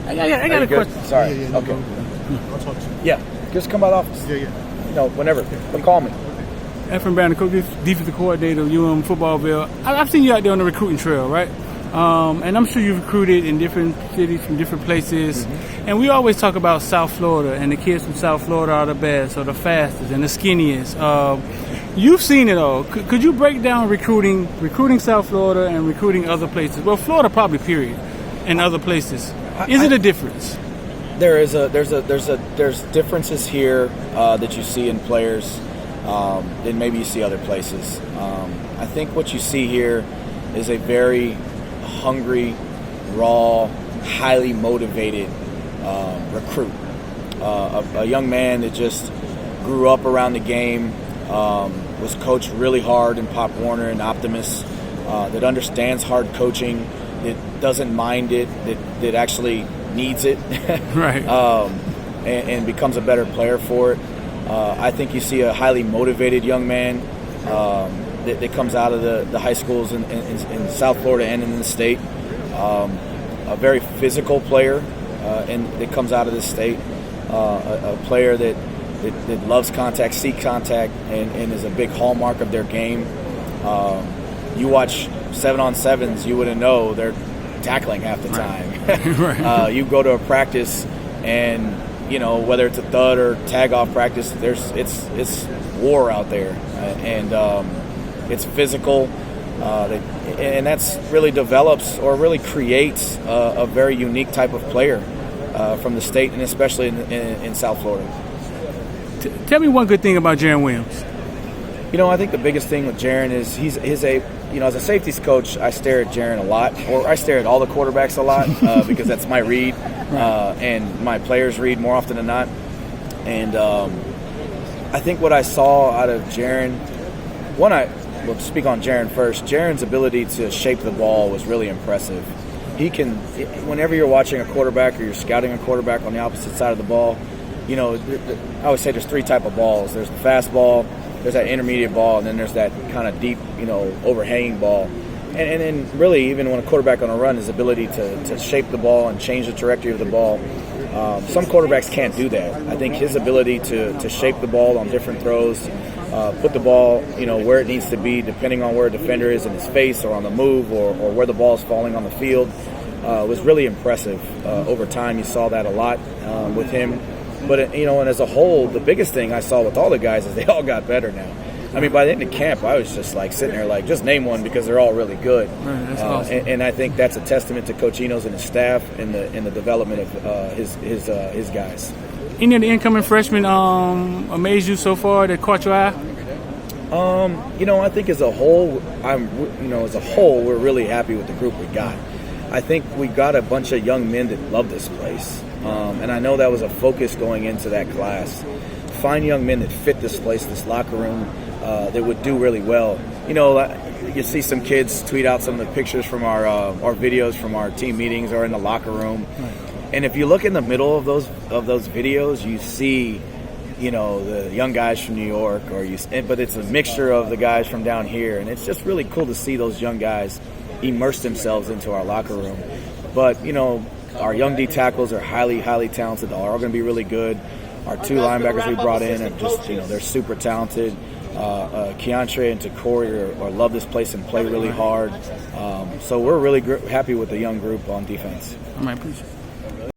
I got a question. Sorry. Yeah, Okay. I'll talk to you. Yeah. Just come by the office. Yeah. Whenever. But call me. Ephraim Banda, defensive coordinator, UM Footballville. I've seen you out there on the recruiting trail, right? And I'm sure you've recruited in different cities from different places. Mm-hmm. And we always talk about South Florida, and the kids from South Florida are the best, or the fastest, and the skinniest. You've seen it all. Could you break down recruiting South Florida and recruiting other places? Well, Florida probably, period, and other places. Is it a difference? There's differences here that you see in players than maybe you see other places. I think what you see here is a very hungry, raw, highly motivated recruit. A young man that just grew up around the game, was coached really hard in Pop Warner and Optimus, that understands hard coaching, that doesn't mind it, that actually needs it, right? And becomes a better player for it. I think you see a highly motivated young man that comes out of the high schools in South Florida and in the state. A very physical player that comes out of this state. A player that loves contact, seeks contact, and is a big hallmark of their game. You watch 7-on-7s, you wouldn't know they're tackling half the time. Right. You go to a practice, and whether it's a thud or tag off practice, it's war out there, and it's physical, and that's really develops or really creates a very unique type of player from the state, and especially in South Florida. Tell me one good thing about Jaron Williams. I think the biggest thing with Jaron is he's as a safeties coach, I stare at Jaron a lot, or I stare at all the quarterbacks a lot because that's my read, and my players read more often than not. And I think what I saw out of Jaron, we'll speak on Jaron first. Jaron's ability to shape the ball was really impressive. He can, whenever you're watching a quarterback or you're scouting a quarterback on the opposite side of the ball, I always say there's three type of balls. There's the fast ball, there's that intermediate ball, and then there's that kind of deep, overhanging ball. And then really, even when a quarterback on a run, his ability to shape the ball and change the trajectory of the ball. Some quarterbacks can't do that. I think his ability to shape the ball on different throws, put the ball, where it needs to be, depending on where a defender is in his face or on the move or where the ball is falling on the field, was really impressive. Over time, you saw that a lot with him. But, and as a whole, the biggest thing I saw with all the guys is they all got better now. I mean, by the end of camp, I was just sitting there just name one because they're all really good. Right, that's awesome. And I think that's a testament to Coach Enos and his staff and the development of his guys. Any of the incoming freshmen amazed you so far that caught your eye? I think as a whole, we're really happy with the group we got. I think we got a bunch of young men that love this place. And I know that was a focus going into that class. Find young men that fit this place, this locker room, that would do really well. You see some kids tweet out some of the pictures from our videos from our team meetings or in the locker room. Right. And if you look in the middle of those videos, you see, the young guys from New York, but it's a mixture of the guys from down here. And it's just really cool to see those young guys immerse themselves into our locker room. But, our young D tackles are highly, highly talented. They're all going to be really good. Our two linebackers we brought in are just, they're super talented. Keontre and Takori love this place and play really hard. So we're really happy with the young group on defense. All right, appreciate it.